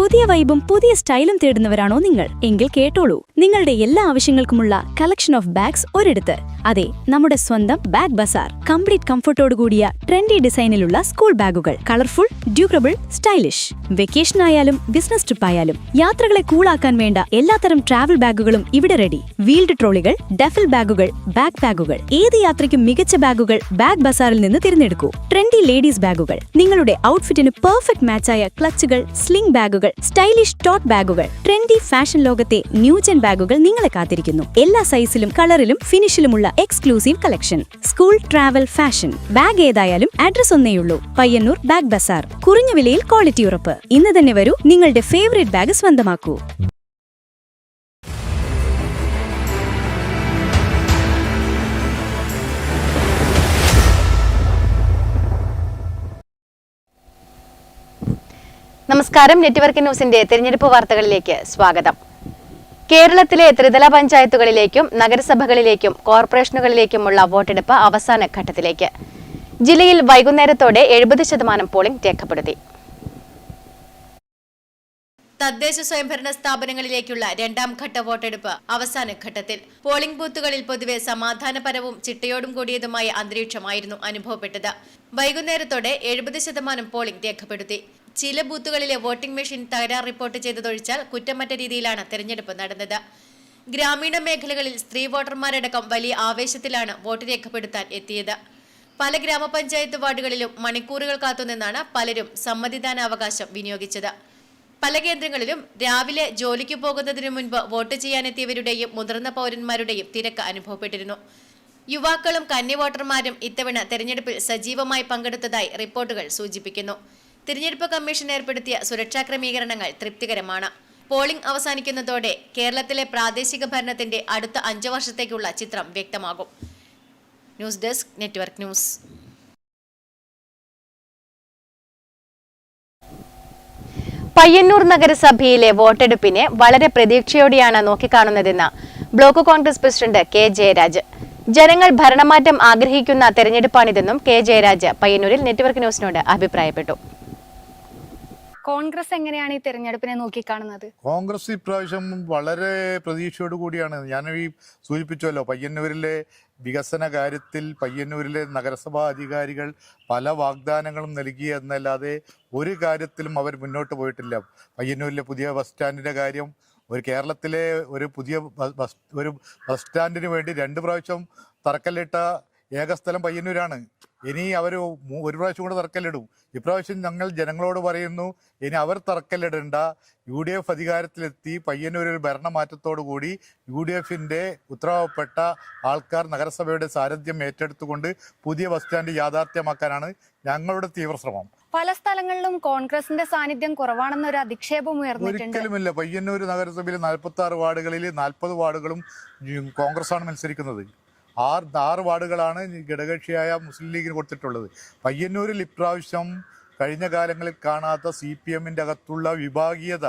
പുതിയ വൈബും പുതിയ സ്റ്റൈലും തേടുന്നവരാണോ നിങ്ങൾ? എങ്കിൽ കേട്ടോളൂ, നിങ്ങളുടെ എല്ലാ ആവശ്യങ്ങൾക്കുമുള്ള കളക്ഷൻ ഓഫ് ബാഗ്സ് ഒരിടത്ത്. അതെ, നമ്മുടെ സ്വന്തം ബാഗ് ബസാർ. കംപ്ലീറ്റ് കംഫർട്ടോട് കൂടിയ ട്രെൻഡി ഡിസൈനിലുള്ള സ്കൂൾ ബാഗുകൾ. Colourful, durable, stylish. വെക്കേഷൻ ആയാലും ബിസിനസ് ട്രിപ്പ് ആയാലും യാത്രകളെ കൂളാക്കാൻ വേണ്ട എല്ലാത്തരം ട്രാവൽ ബാഗുകളും ഇവിടെ റെഡി. വീൽഡ് ട്രോളികൾ, ഡഫൽ ബാഗുകൾ, ബാക്ക് ബാഗുകൾ. ഏത് യാത്രയ്ക്കും മികച്ച ബാഗുകൾ ബാഗ് ബസാറിൽ നിന്ന് തിരഞ്ഞെടുക്കൂ. ട്രെൻഡി ലേഡീസ് ബാഗുകൾ, നിങ്ങളുടെ ഔട്ട്ഫിറ്റിന് പെർഫെക്റ്റ് മാച്ചായ ക്ലച്ചുകൾ, സ്ലിംഗ് ബാഗുകൾ, സ്റ്റൈലിഷ് ടോട്ട് ബാഗുകൾ. ട്രെൻഡി ഫാഷൻ ലോകത്തെ ന്യൂജൻ ബാഗുകൾ നിങ്ങളെ കാത്തിരിക്കുന്നു. എല്ലാ സൈസിലും കളറിലും ഫിനിഷിലുമുള്ള exclusive collection. School, travel, fashion bag ഏതായാലും അഡ്രസ് ഒന്നേയുള്ളൂ: പയ്യന്നൂർ ബാഗ് ബസാർ. കുറഞ്ഞ വിലയിൽ ക്വാളിറ്റി ഉറപ്പ്. ഇന്ന് തന്നെ വരൂ, നിങ്ങളുടെ ഫേവറേറ്റ് ബാഗ് സ്വന്തമാക്കൂ. നമസ്കാരം. നെറ്റ്വർക്ക് ന്യൂസിന്റെ തിരഞ്ഞെടുപ്പ് വാർത്തകളിലേക്ക് സ്വാഗതം. കേരളത്തിലെ ത്രിതല പഞ്ചായത്തുകളിലേക്കും നഗരസഭകളിലേക്കും കോർപ്പറേഷനുകളിലേക്കുമുള്ള വോട്ടെടുപ്പ് അവസാന ഘട്ടത്തിലേക്ക്. ജില്ലയിൽ വൈകുന്നേരത്തോടെ 70% പോളിംഗ് രേഖപ്പെടുത്തി. തദ്ദേശ സ്വയംഭരണ സ്ഥാപനങ്ങളിലേക്കുള്ള രണ്ടാം ഘട്ട വോട്ടെടുപ്പ് അവസാന ഘട്ടത്തിൽ. പോളിംഗ് ബൂത്തുകളിൽ പൊതുവെ സമാധാനപരവും ചിട്ടയോടും കൂടിയതുമായ അന്തരീക്ഷമായിരുന്നു അനുഭവപ്പെട്ടത്. വൈകുന്നേരത്തോടെ 70% പോളിംഗ് രേഖപ്പെടുത്തി. ചില ബൂത്തുകളിലെ വോട്ടിംഗ് മെഷീൻ തകരാർ റിപ്പോർട്ട് ചെയ്തതൊഴിച്ചാൽ കുറ്റമറ്റ രീതിയിലാണ് തെരഞ്ഞെടുപ്പ് നടന്നത്. ഗ്രാമീണ മേഖലകളിൽ സ്ത്രീ വോട്ടർമാരടക്കം വലിയ ആവേശത്തിലാണ് വോട്ട് രേഖപ്പെടുത്താൻ എത്തിയത്. പല ഗ്രാമപഞ്ചായത്ത് വാർഡുകളിലും മണിക്കൂറുകൾ കാത്തുനിന്നാണ് പലരും സമ്മതിദാനാവകാശം വിനിയോഗിച്ചത്. പല കേന്ദ്രങ്ങളിലും രാവിലെ ജോലിക്ക് പോകുന്നതിനു മുൻപ് വോട്ട് ചെയ്യാനെത്തിയവരുടെയും മുതിർന്ന പൗരന്മാരുടെയും തിരക്ക് അനുഭവപ്പെട്ടിരുന്നു. യുവാക്കളും കന്നി വോട്ടർമാരും ഇത്തവണ തെരഞ്ഞെടുപ്പിൽ സജീവമായി പങ്കെടുത്തതായി റിപ്പോർട്ടുകൾ സൂചിപ്പിക്കുന്നു. തിരഞ്ഞെടുപ്പ് കമ്മീഷൻ ഏർപ്പെടുത്തിയ സുരക്ഷാ ക്രമീകരണങ്ങൾ തൃപ്തികരമാണ്. പോളിംഗ് അവസാനിക്കുന്നതോടെ കേരളത്തിലെ പ്രാദേശിക ഭരണത്തിന്റെ അടുത്ത 5 വർഷത്തേക്കുള്ള ചിത്രം വ്യക്തമാകും. News desk, network news. Payyanur നഗരസഭയിലെ വോട്ടെടുപ്പിനെ വളരെ പ്രതീക്ഷയോടെയാണ് നോക്കിക്കാണുന്നതെന്ന് block Congress president K Jayaraj. ജനങ്ങൾ ഭരണമാറ്റം ആഗ്രഹിക്കുന്ന തെരഞ്ഞെടുപ്പാണിതെന്നും കെ ജയരാജ് പയ്യന്നൂരിൽ നെറ്റ്വർക്ക് ന്യൂസിനോട് അഭിപ്രായപ്പെട്ടു. കോൺഗ്രസ് എങ്ങനെയാണ് ഈ തെരഞ്ഞെടുപ്പിനെ നോക്കിക്കാണുന്നത്? കോൺഗ്രസ് ഇപ്രാവശ്യം വളരെ പ്രതീക്ഷയോട് കൂടിയാണ്. ഞാൻ ഈ സൂചിപ്പിച്ചല്ലോ, പയ്യന്നൂരിലെ വികസന കാര്യത്തിൽ പയ്യന്നൂരിലെ നഗരസഭാ അധികാരികൾ പല വാഗ്ദാനങ്ങളും നൽകി എന്നല്ലാതെ ഒരു കാര്യത്തിലും അവർ മുന്നോട്ട് പോയിട്ടില്ല. പയ്യന്നൂരിലെ പുതിയ ബസ് സ്റ്റാൻഡിൻ്റെ കാര്യം, ഒരു കേരളത്തിലെ ഒരു പുതിയ ബസ് സ്റ്റാൻഡിന് വേണ്ടി 2 പ്രാവശ്യം തറക്കല്ലിട്ട ഏക സ്ഥലം പയ്യന്നൂരാണ്. ഇനി അവർ ഒരു പ്രാവശ്യം കൂടെ തറക്കല്ലിടും. ഇപ്രാവശ്യം ഞങ്ങൾ ജനങ്ങളോട് പറയുന്നു, ഇനി അവർ തറക്കല്ലിടേണ്ട. UDF അധികാരത്തിലെത്തി പയ്യന്നൂരിൽ ഭരണമാറ്റത്തോടു കൂടി UDFന്റെ ഉത്തരവാദപ്പെട്ട ആൾക്കാർ നഗരസഭയുടെ സാരഥ്യം ഏറ്റെടുത്തുകൊണ്ട് പുതിയ ബസ് സ്റ്റാൻഡ് യാഥാർത്ഥ്യമാക്കാനാണ് ഞങ്ങളുടെ തീവ്രശ്രമം. പല സ്ഥലങ്ങളിലും കോൺഗ്രസിന്റെ സാന്നിധ്യം കുറവാണെന്നൊരു അധിക്ഷേപം ഉയർന്നിട്ടുണ്ട്. ഒരിക്കലുമില്ല. പയ്യന്നൂർ നഗരസഭയിൽ 46 വാർഡുകളിൽ 40 വാർഡുകളും കോൺഗ്രസ്സാണ് മത്സരിക്കുന്നത്. 6 വാർഡുകളാണ് ഘടകകക്ഷിയായ മുസ്ലിം ലീഗിന് കൊടുത്തിട്ടുള്ളത്. പയ്യന്നൂരിൽ ഇപ്രാവശ്യം കഴിഞ്ഞ കാലങ്ങളിൽ കാണാത്ത CPMന്റെ അകത്തുള്ള വിഭാഗീയത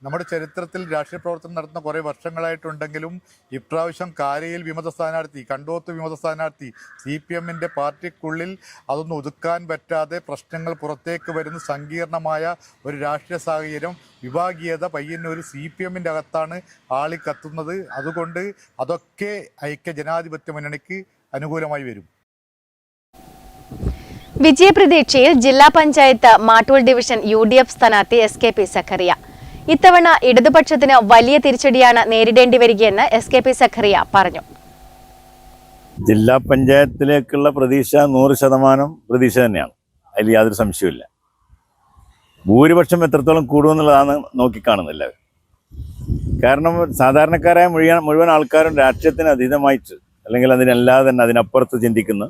നമ്മുടെ ചരിത്രത്തിൽ രാഷ്ട്രീയ പ്രവർത്തനം നടത്തുന്ന കുറേ വർഷങ്ങളായിട്ടുണ്ടെങ്കിലും ഇപ്രാവശ്യം കാരയിൽ വിമത സ്ഥാനാർത്ഥി, കണ്ടോത്ത് വിമത സ്ഥാനാർത്ഥി, CPMന്റെ പാർട്ടിക്കുള്ളിൽ അതൊന്നും ഒതുക്കാൻ പറ്റാതെ പ്രശ്നങ്ങൾ പുറത്തേക്ക് വരുന്ന സങ്കീർണമായ ഒരു രാഷ്ട്രീയ സാഹചര്യം, വിഭാഗീയത പയ്യന്നൂർ CPMന്റെ അകത്താണ് ആളിക്കത്തുന്നത്. അതുകൊണ്ട് അതൊക്കെ ഐക്യ ജനാധിപത്യ മുന്നണിക്ക് അനുകൂലമായി വരും. വിജയപ്രതീക്ഷയിൽ ജില്ലാ പഞ്ചായത്ത് മാട്ടൂൽ ഡിവിഷൻ UDF സ്ഥാനാർത്ഥി SKP സഖറിയ. ഇത്തവണ ഇടതുപക്ഷത്തിന് വലിയ തിരിച്ചടിയാണ് നേരിടേണ്ടി വരികയെന്ന് SKP സഖറിയ പറഞ്ഞു. ജില്ലാ പഞ്ചായത്തിലേക്കുള്ള പ്രതീക്ഷ 100% പ്രതീക്ഷ തന്നെയാണ്. അതിൽ യാതൊരു സംശയമില്ല. ഭൂരിപക്ഷം എത്രത്തോളം കൂടുമെന്നുള്ളതാണ് നോക്കിക്കാണുന്നില്ല. കാരണം സാധാരണക്കാരായ മുഴുവൻ ആൾക്കാരും രാഷ്ട്രീയത്തിന് അതീതമായിട്ട്, അല്ലെങ്കിൽ അതിനല്ലാതെ തന്നെ അതിനപ്പുറത്ത് ചിന്തിക്കുന്ന,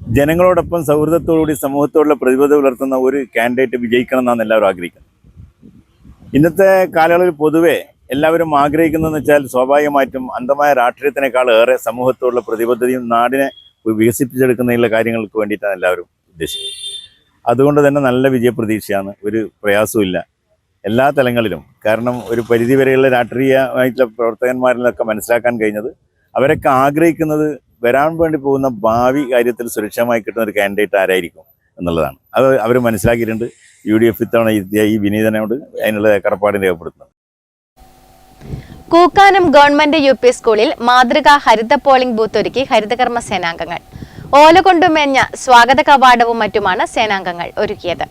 ജനങ്ങളോടൊപ്പം സൗഹൃദത്തോടുകൂടി സമൂഹത്തോടുള്ള പ്രതിബദ്ധത പുലർത്തുന്ന ഒരു കാൻഡിഡേറ്റ് വിജയിക്കണം എന്നാണ് എല്ലാവരും ആഗ്രഹിക്കുന്നത്. ഇന്നത്തെ കാലയളവിൽ പൊതുവെ എല്ലാവരും ആഗ്രഹിക്കുന്നതെന്ന് വെച്ചാൽ സ്വാഭാവികമായിട്ടും അന്ധമായ രാഷ്ട്രീയത്തിനേക്കാൾ ഏറെ സമൂഹത്തോടുള്ള പ്രതിബദ്ധതയും നാടിനെ വികസിപ്പിച്ചെടുക്കുന്നതിനുള്ള കാര്യങ്ങൾക്ക് വേണ്ടിയിട്ടാണ് എല്ലാവരും ഉദ്ദേശിക്കുന്നത്. അതുകൊണ്ട് തന്നെ നല്ല വിജയപ്രതീക്ഷയാണ്. ഒരു പ്രയാസവും എല്ലാ തലങ്ങളിലും. കാരണം ഒരു പരിധിവരെയുള്ള രാഷ്ട്രീയമായിട്ടുള്ള പ്രവർത്തകന്മാരിലൊക്കെ മനസ്സിലാക്കാൻ കഴിഞ്ഞത്, അവരൊക്കെ ആഗ്രഹിക്കുന്നത് വരാൻ വേണ്ടി പോകുന്ന ഭാവി കാര്യത്തിൽ സുരക്ഷിതമായി കിട്ടുന്ന ഒരു കാൻഡിഡേറ്റ് ആരായിരിക്കും എന്നുള്ളതാണ്. അത് അവർ മനസ്സിലാക്കിയിട്ടുണ്ട്. UDF ഇത്തവണ എത്തിയ ഈ വിനീതനോട് അതിനുള്ള കടപ്പാട് രേഖപ്പെടുത്തുന്നത്. കൂക്കാനം ഗവൺമെന്റ് UP സ്കൂളിൽ മാതൃകാ ഹരിത പോളിംഗ് ബൂത്ത് ഒരുക്കി ഹരിതകർമ്മ സേനാംഗങ്ങൾ. ഓല കൊണ്ടുമേഞ്ഞ സ്വാഗത കവാടവും മറ്റുമാണ് സേനാംഗങ്ങൾ ഒരുക്കിയത്.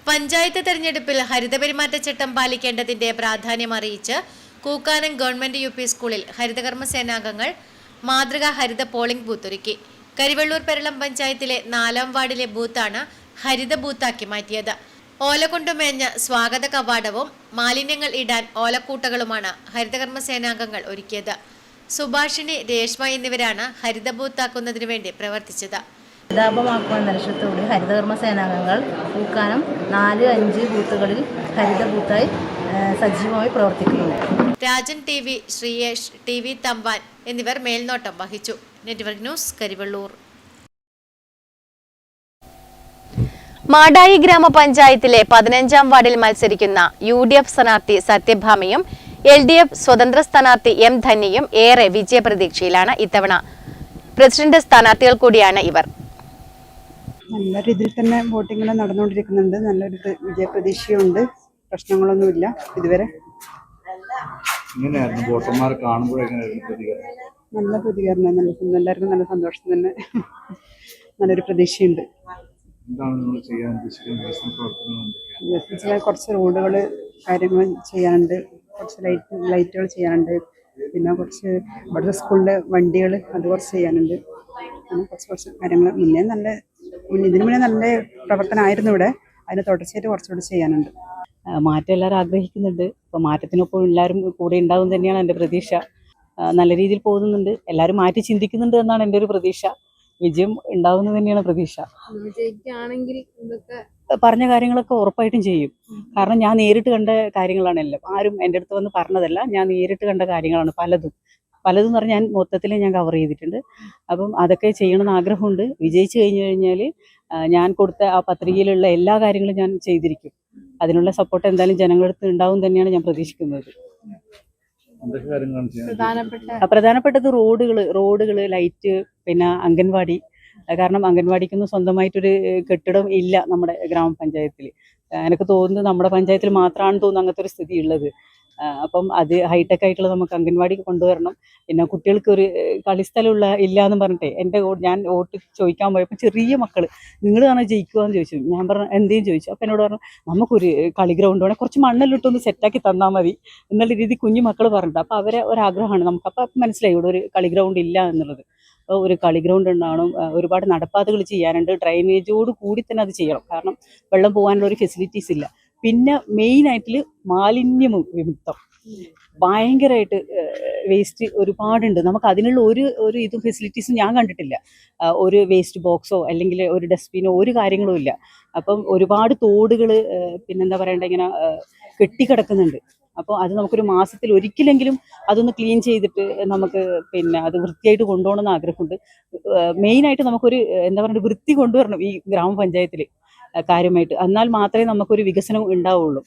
പഞ്ചായത്ത് തെരഞ്ഞെടുപ്പിൽ ഹരിതപെരുമാറ്റച്ചട്ടം പാലിക്കേണ്ടതിന്റെ പ്രാധാന്യം അറിയിച്ച് കൂക്കാനം ഗവൺമെന്റ് UP സ്കൂളിൽ ഹരിതകർമ്മ സേനാംഗങ്ങൾ മാതൃകാ ഹരിത പോളിംഗ് ബൂത്ത് ഒരുക്കി. കരിവെള്ളൂർ പെരളം പഞ്ചായത്തിലെ 4ാം വാർഡിലെ ബൂത്താണ് ഹരിത ബൂത്താക്കി മാറ്റിയത്. ഓല കൊണ്ടുമേഞ്ഞ സ്വാഗത കവാടവും മാലിന്യങ്ങൾ ഇടാൻ ഓലക്കൂട്ടകളുമാണ് ഹരിതകർമ്മ സേനാംഗങ്ങൾ ഒരുക്കിയത്. സുഭാഷിണി, രേഷ്മ എന്നിവരാണ് ഹരിത ബൂത്താക്കുന്നതിനു വേണ്ടി പ്രവർത്തിച്ചത്. ഹരിതാപമാക്കുവാൻ ലക്ഷ്യത്തോടെ ഹരിതകർമ്മ സേനാംഗങ്ങൾ കൂക്കാനം 4-5 ബൂത്തുകളിൽ ഹരിത ബൂത്തായി സജീവമായി പ്രവർത്തിക്കുന്നുണ്ട്. രാജൻ TV, ശ്രീയേഷ് TV, തമ്പാൻ എന്നിവർ മേൽനോട്ടം വഹിച്ചു. Network news, Karivellur. മാടായി ഗ്രാമപഞ്ചായത്തിലെ 15ാം വാർഡിൽ മത്സരിക്കുന്ന UDF സ്ഥാനാർത്ഥി സത്യഭാമയും LDF സ്വതന്ത്ര സ്ഥാനാർത്ഥി M ധന്യയും ഏറെ വിജയപ്രതീക്ഷയിലാണ്. ഇത്തവണ പ്രസിഡന്റ് സ്ഥാനാർത്ഥികൾ കൂടിയാണ് ഇവർ. നല്ല രീതിയിൽ തന്നെ വോട്ടിംഗ് നടന്നുകൊണ്ടിരിക്കുന്നുണ്ട്. നല്ലൊരു വിജയപ്രതീക്ഷയുണ്ട്. പ്രശ്നങ്ങളൊന്നുമില്ല ഇതുവരെ. വോട്ടർമാർ കാണുമ്പോഴെങ്ങനെയായിരുന്നു പ്രതികരണം? നല്ല പ്രതികരണം, എല്ലാവർക്കും നല്ല സന്തോഷം തന്നെ. നല്ലൊരു പ്രതീക്ഷയുണ്ട്. കുറച്ച് റോഡുകൾ കാര്യങ്ങൾ ചെയ്യാനുണ്ട്, കുറച്ച് ലൈറ്റുകൾ ചെയ്യാനുണ്ട്, പിന്നെ കുറച്ച് ഇവിടുത്തെ സ്കൂളിൻ്റെ വണ്ടികൾ അത് കുറച്ച് ചെയ്യാനുണ്ട്. അങ്ങനെ കുറച്ച് കാര്യങ്ങൾ ഇതിനു മുന്നേ നല്ല പ്രവർത്തനമായിരുന്നു ഇവിടെ. അതിന് തുടർച്ചയായിട്ട് കുറച്ചുകൂടി ചെയ്യാനുണ്ട്. മാറ്റം എല്ലാവരും ആഗ്രഹിക്കുന്നുണ്ട്. അപ്പോൾ മാറ്റത്തിനൊപ്പം എല്ലാവരും കൂടെ ഉണ്ടാകും തന്നെയാണ് എൻ്റെ പ്രതീക്ഷ. നല്ല രീതിയിൽ പോകുന്നുണ്ട്. എല്ലാവരും മാറ്റി ചിന്തിക്കുന്നുണ്ട് എന്നാണ് എൻ്റെ ഒരു പ്രതീക്ഷ. വിജയം ഉണ്ടാവുന്നത് തന്നെയാണ് പ്രതീക്ഷ. പറഞ്ഞ കാര്യങ്ങളൊക്കെ ഉറപ്പായിട്ടും ചെയ്യും. കാരണം ഞാൻ നേരിട്ട് കണ്ട കാര്യങ്ങളാണ് എല്ലാം. ആരും എൻ്റെ അടുത്ത് വന്ന് പറഞ്ഞതല്ല, ഞാൻ നേരിട്ട് കണ്ട കാര്യങ്ങളാണ്. പലതും എന്ന് പറഞ്ഞാൽ ഞാൻ മൊത്തത്തിൽ ഞാൻ കവർ ചെയ്തിട്ടുണ്ട്. അപ്പം അതൊക്കെ ചെയ്യണമെന്ന് ആഗ്രഹമുണ്ട്. വിജയിച്ചു കഴിഞ്ഞാൽ ഞാൻ കൊടുത്ത ആ പത്രികയിലുള്ള എല്ലാ കാര്യങ്ങളും ഞാൻ ചെയ്തിരിക്കും. അതിനുള്ള സപ്പോർട്ട് എന്തായാലും ജനങ്ങളടുത്ത് ഉണ്ടാവും തന്നെയാണ് ഞാൻ പ്രതീക്ഷിക്കുന്നത്. പ്രധാനപ്പെട്ടത് റോഡുകൾ, ലൈറ്റ്, പിന്നെ അംഗൻവാടി. കാരണം അംഗൻവാടിക്കൊന്നും സ്വന്തമായിട്ടൊരു കെട്ടിടം ഇല്ല നമ്മുടെ ഗ്രാമപഞ്ചായത്തിൽ. എനിക്ക് തോന്നുന്നു നമ്മുടെ പഞ്ചായത്തിൽ മാത്രമാണ് തോന്നുന്നു അങ്ങനത്തെ ഒരു സ്ഥിതി ഉള്ളത്. അപ്പം അത് ഹൈടെക് ആയിട്ടുള്ള നമുക്ക് അംഗൻവാടി കൊണ്ടുവരണം. പിന്നെ കുട്ടികൾക്ക് ഒരു കളിസ്ഥലമുള്ള ഇല്ല എന്ന് പറഞ്ഞിട്ടേ ഞാൻ വോട്ട് ചോദിക്കാൻ പോയപ്പോൾ ചെറിയ മക്കൾ, നിങ്ങളാണ് ജയിക്കുക എന്ന് ചോദിച്ചു. ഞാൻ പറഞ്ഞു എന്തേലും ചോദിച്ചു. അപ്പം എന്നോട് പറഞ്ഞു നമുക്കൊരു കളി ഗ്രൗണ്ട് വേണേൽ കുറച്ച് മണ്ണെല്ലിട്ടൊന്ന് സെറ്റാക്കി തന്നാൽ മതി എന്നുള്ള രീതി കുഞ്ഞു മക്കൾ പറഞ്ഞിട്ട്. അപ്പോൾ അവരെ ഒരാഗ്രഹമാണ് നമുക്ക്. അപ്പം മനസ്സിലായി ഇവിടെ ഒരു കളി ഗ്രൗണ്ട് ഇല്ല എന്നുള്ളത്. ഒരു കളി ഗ്രൗണ്ട് ഉണ്ടാവണം. ഒരുപാട് നടപ്പാതകൾ ചെയ്യാനുണ്ട്. ഡ്രൈനേജോട് കൂടി തന്നെ അത് ചെയ്യണം. കാരണം വെള്ളം പോകാനുള്ള ഒരു ഫെസിലിറ്റീസ് ഇല്ല. പിന്നെ മെയിനായിട്ട് മാലിന്യം വിമുക്തം. ഭയങ്കരമായിട്ട് വേസ്റ്റ് ഒരുപാടുണ്ട്. നമുക്ക് അതിനുള്ള ഒരു ഇതും ഫെസിലിറ്റീസും ഞാൻ കണ്ടിട്ടില്ല. ഒരു വേസ്റ്റ് ബോക്സോ അല്ലെങ്കിൽ ഒരു ഡസ്റ്റ്ബിനോ ഒരു കാര്യങ്ങളും ഇല്ല. അപ്പം ഒരുപാട് തോടുകൾ പിന്നെന്താ പറയണ്ട ഇങ്ങനെ കെട്ടിക്കിടക്കുന്നുണ്ട്. അപ്പോൾ അത് നമുക്കൊരു മാസത്തിൽ ഒരിക്കലെങ്കിലും അതൊന്ന് ക്ലീൻ ചെയ്തിട്ട് നമുക്ക് പിന്നെ അത് വൃത്തിയായിട്ട് കൊണ്ടുപോകണമെന്ന് ആഗ്രഹമുണ്ട്. മെയിനായിട്ട് നമുക്കൊരു എന്താ പറയുക വൃത്തി കൊണ്ടുവരണം ഈ ഗ്രാമപഞ്ചായത്തിൽ കാര്യമായിട്ട്. എന്നാൽ മാത്രമേ നമുക്കൊരു വികസനം ഉണ്ടാവുള്ളൂ.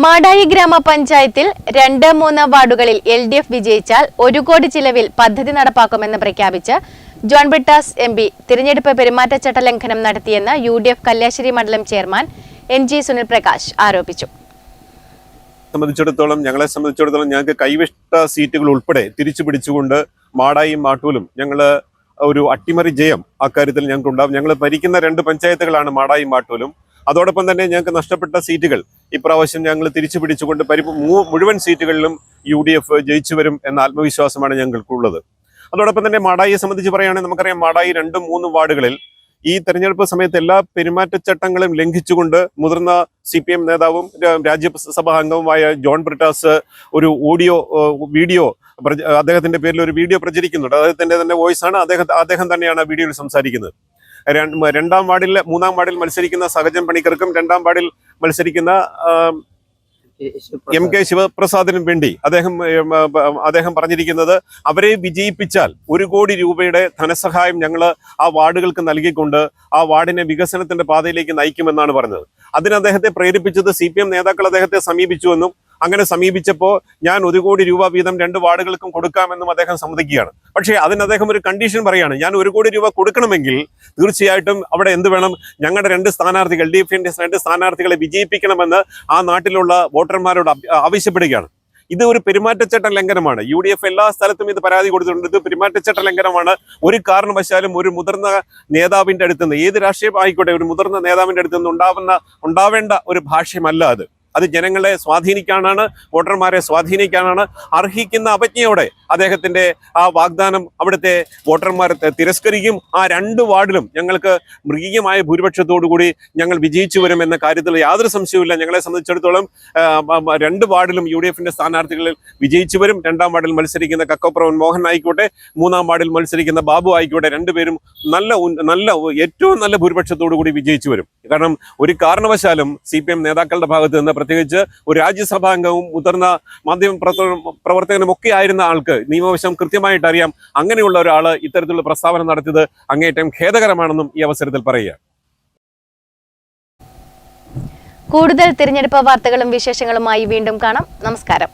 മാടായി ഗ്രാമപഞ്ചായത്തിൽ 2-3 വാർഡുകളിൽ LDF വിജയിച്ചാൽ 1 കോടി ചിലവിൽ പദ്ധതി നടപ്പാക്കുമെന്ന് പ്രഖ്യാപിച്ച് ജോൺ ബ്രിട്ടാസ് MP തിരഞ്ഞെടുപ്പ് പെരുമാറ്റച്ചട്ട ലംഘനം നടത്തിയെന്ന് UDF കല്യാശ്ശേരി മണ്ഡലം ചെയർമാൻ NG സുനിൽ പ്രകാശ് ആരോപിച്ചു. ഞങ്ങളെ സംബന്ധിച്ചിടത്തോളം ഞങ്ങൾക്ക് കൈവിട്ട സീറ്റുകൾ ഉൾപ്പെടെ തിരിച്ചു പിടിച്ചുകൊണ്ട് മാടായും മാട്ടൂലും ഞങ്ങൾ ഒരു അട്ടിമറി ജയം അക്കാര്യത്തിൽ ഞങ്ങൾക്ക് ഉണ്ടാവും. ഞങ്ങൾ ഭരിക്കുന്ന 2 പഞ്ചായത്തുകളാണ് മാടായും മാട്ടൂലും. അതോടൊപ്പം തന്നെ ഞങ്ങൾക്ക് നഷ്ടപ്പെട്ട സീറ്റുകൾ ഇപ്രാവശ്യം ഞങ്ങൾ തിരിച്ചു പിടിച്ചുകൊണ്ട് മുഴുവൻ സീറ്റുകളിലും UDF ജയിച്ചു വരും എന്ന ആത്മവിശ്വാസമാണ് ഞങ്ങൾക്കുള്ളത്. അതോടൊപ്പം തന്നെ മാടായിയെ സംബന്ധിച്ച് പറയുകയാണെങ്കിൽ നമുക്കറിയാം മാടായി 2-3 വാർഡുകളിൽ ഈ തെരഞ്ഞെടുപ്പ് സമയത്ത് എല്ലാ പെരുമാറ്റച്ചട്ടങ്ങളും ലംഘിച്ചുകൊണ്ട് മുതിർന്ന CPM നേതാവും രാജ്യസഭാ അംഗവുമായ ജോൺ ബ്രിട്ടാസ് ഒരു വീഡിയോ അദ്ദേഹത്തിന്റെ പേരിൽ ഒരു വീഡിയോ പ്രചരിക്കുന്നുണ്ട്. അദ്ദേഹത്തിന്റെ തന്നെ വോയിസ് ആണ്. അദ്ദേഹം തന്നെയാണ് വീഡിയോയിൽ സംസാരിക്കുന്നത്. 2-ാം വാർഡിൽ 3-ാം വാർഡിൽ മത്സരിക്കുന്ന സഹജൻ പണിക്കർക്കും 2-ാം വാർഡിൽ മത്സരിക്കുന്ന MK ശിവപ്രസാദിനും വേണ്ടി അദ്ദേഹം പറഞ്ഞിരിക്കുന്നത് അവരെ വിജയിപ്പിച്ചാൽ 1 കോടി രൂപയുടെ ധനസഹായം ഞങ്ങൾ ആ വാർഡുകൾക്ക് നൽകിക്കൊണ്ട് ആ വാർഡിനെ വികസനത്തിന്റെ പാതയിലേക്ക് നയിക്കുമെന്നാണ് പറഞ്ഞത്. അതിന് അദ്ദേഹത്തെ പ്രേരിപ്പിച്ചത് CPM നേതാക്കൾ അദ്ദേഹത്തെ സമീപിച്ചുവെന്നും അങ്ങനെ സമീപിച്ചപ്പോൾ ഞാൻ 1 കോടി രൂപ വീതം 2 വാർഡുകൾക്കും കൊടുക്കാമെന്നും അദ്ദേഹം സമ്മതിക്കുകയാണ്. പക്ഷേ അതിന് അദ്ദേഹം ഒരു കണ്ടീഷൻ പറയുകയാണ്, ഞാൻ 1 കോടി രൂപ കൊടുക്കണമെങ്കിൽ തീർച്ചയായിട്ടും അവിടെ എന്ത് വേണം, ഞങ്ങളുടെ 2 സ്ഥാനാർത്ഥികൾ LDFന്റെ 2 സ്ഥാനാർത്ഥികളെ വിജയിപ്പിക്കണമെന്ന് ആ നാട്ടിലുള്ള വോട്ടർമാരോട് ആവശ്യപ്പെടുകയാണ്. ഇത് ഒരു പെരുമാറ്റച്ചട്ട ലംഘനമാണ്. UDF എല്ലാ സ്ഥലത്തും ഇത് പരാതി കൊടുത്തിട്ടുണ്ട്. ഇത് പെരുമാറ്റച്ചട്ട ലംഘനമാണ്. ഒരു കാരണവശാലും ഒരു മുതിർന്ന നേതാവിന്റെ അടുത്ത് നിന്ന്, ഏത് രാഷ്ട്രീയം ആയിക്കോട്ടെ, ഒരു മുതിർന്ന നേതാവിന്റെ അടുത്ത് നിന്ന് ഉണ്ടാവേണ്ട ഒരു ഭാഷ്യമല്ല അത്. അത് ജനങ്ങളെ സ്വാധീനിക്കാനാണ്, വോട്ടർമാരെ സ്വാധീനിക്കാനാണ്. അർഹിക്കുന്ന അവജ്ഞയോടെ അദ്ദേഹത്തിന്റെ ആ വാഗ്ദാനം അവിടുത്തെ വോട്ടർമാർ തിരസ്കരിക്കും. ആ 2 വാർഡിലും ഞങ്ങൾക്ക് മൃഗീയമായ ഭൂരിപക്ഷത്തോടുകൂടി ഞങ്ങൾ വിജയിച്ചു വരും എന്ന കാര്യത്തിൽ യാതൊരു സംശയവുമില്ല. ഞങ്ങളെ സംബന്ധിച്ചിടത്തോളം 2 വാർഡിലും UDFന്റെ സ്ഥാനാർത്ഥികളിൽ വിജയിച്ചു വരും. 2ാം വാർഡിൽ മത്സരിക്കുന്ന കക്കോപ്രവൻ മോഹൻ ആയിക്കോട്ടെ, 3ാം വാർഡിൽ മത്സരിക്കുന്ന ബാബു ആയിക്കോട്ടെ, 2 പേരും ഏറ്റവും നല്ല ഭൂരിപക്ഷത്തോടു കൂടി വിജയിച്ചു വരും. കാരണം ഒരു കാരണവശാലും CPM നേതാക്കളുടെ ഭാഗത്ത് നിന്ന്, പ്രത്യേകിച്ച് ഒരു രാജ്യസഭാ അംഗവും മുതിർന്ന മാധ്യമ പ്രവർത്തകനും ഒക്കെ ആയിരുന്ന ആൾക്ക് നിയമവശം കൃത്യമായിട്ട് അറിയാം. അങ്ങനെയുള്ള ഒരാൾ ഇത്തരത്തിലുള്ള പ്രസ്താവന നടത്തിയത് അങ്ങേയറ്റം ഖേദകരമാണെന്നും ഈ അവസരത്തിൽ പറയുക. കൂടുതൽ തിരഞ്ഞെടുപ്പ് വാർത്തകളും വിശേഷങ്ങളുമായി വീണ്ടും കാണാം. നമസ്കാരം.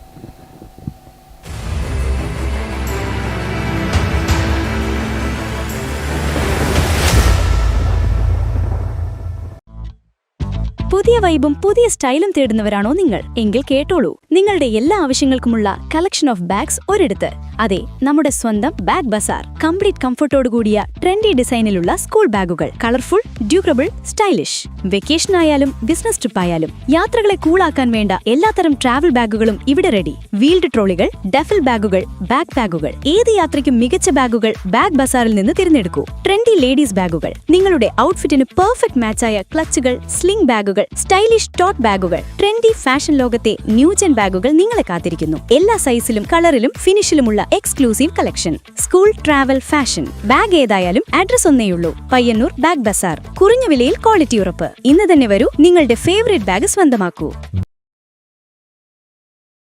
പുതിയ വൈബും പുതിയ സ്റ്റൈലും തേടുന്നവരാണോ നിങ്ങൾ? എങ്കിൽ കേട്ടോളൂ, നിങ്ങളുടെ എല്ലാ ആവശ്യങ്ങൾക്കുമുള്ള കളക്ഷൻ ഓഫ് ബാഗ്സ് ഒരിടത്ത്. അതെ, നമ്മുടെ സ്വന്തം ബാഗ് ബസാർ. കംപ്ലീറ്റ് കംഫർട്ടോട് കൂടിയ ട്രെൻഡി ഡിസൈനിലുള്ള സ്കൂൾ ബാഗുകൾ. Colourful, durable, stylish. വെക്കേഷൻ ആയാലും ബിസിനസ് ട്രിപ്പ് ആയാലും യാത്രകളെ കൂളാക്കാൻ വേണ്ട എല്ലാത്തരം ട്രാവൽ ബാഗുകളും ഇവിടെ റെഡി. വീൽഡ് ട്രോളികൾ, ഡഫൽ ബാഗുകൾ, ബാക്ക് ബാഗുകൾ. ഏത് യാത്രയ്ക്കും മികച്ച ബാഗുകൾ ബാഗ് ബസാറിൽ നിന്ന് തിരഞ്ഞെടുക്കൂ. ട്രെൻഡി ലേഡീസ് ബാഗുകൾ, നിങ്ങളുടെ ഔട്ട്ഫിറ്റിന് പെർഫെക്റ്റ് മാച്ചായ ക്ലച്ചുകൾ, സ്ലിംഗ് ബാഗുകൾ, സ്റ്റൈലിഷ് ടോട്ട് ബാഗുകൾ. ട്രെൻഡി ഫാഷൻ ലോകത്തെ ന്യൂജൻ ബാഗുകൾ നിങ്ങളെ കാത്തിരിക്കുന്നു. എല്ലാ സൈസിലും കളറിലും ഫിനിഷിലുമുള്ള exclusive collection. School, travel, fashion. Bag ഏതായാലും അഡ്രസ് ഒന്നേയുള്ളൂ, പയ്യന്നൂർ ബാഗ് ബസാർ. കുറഞ്ഞ വിലയിൽ ക്വാളിറ്റി ഉറപ്പ്. ഇന്ന് തന്നെ വരൂ, നിങ്ങളുടെ ഫേവറേറ്റ് ബാഗ് സ്വന്തമാക്കൂ.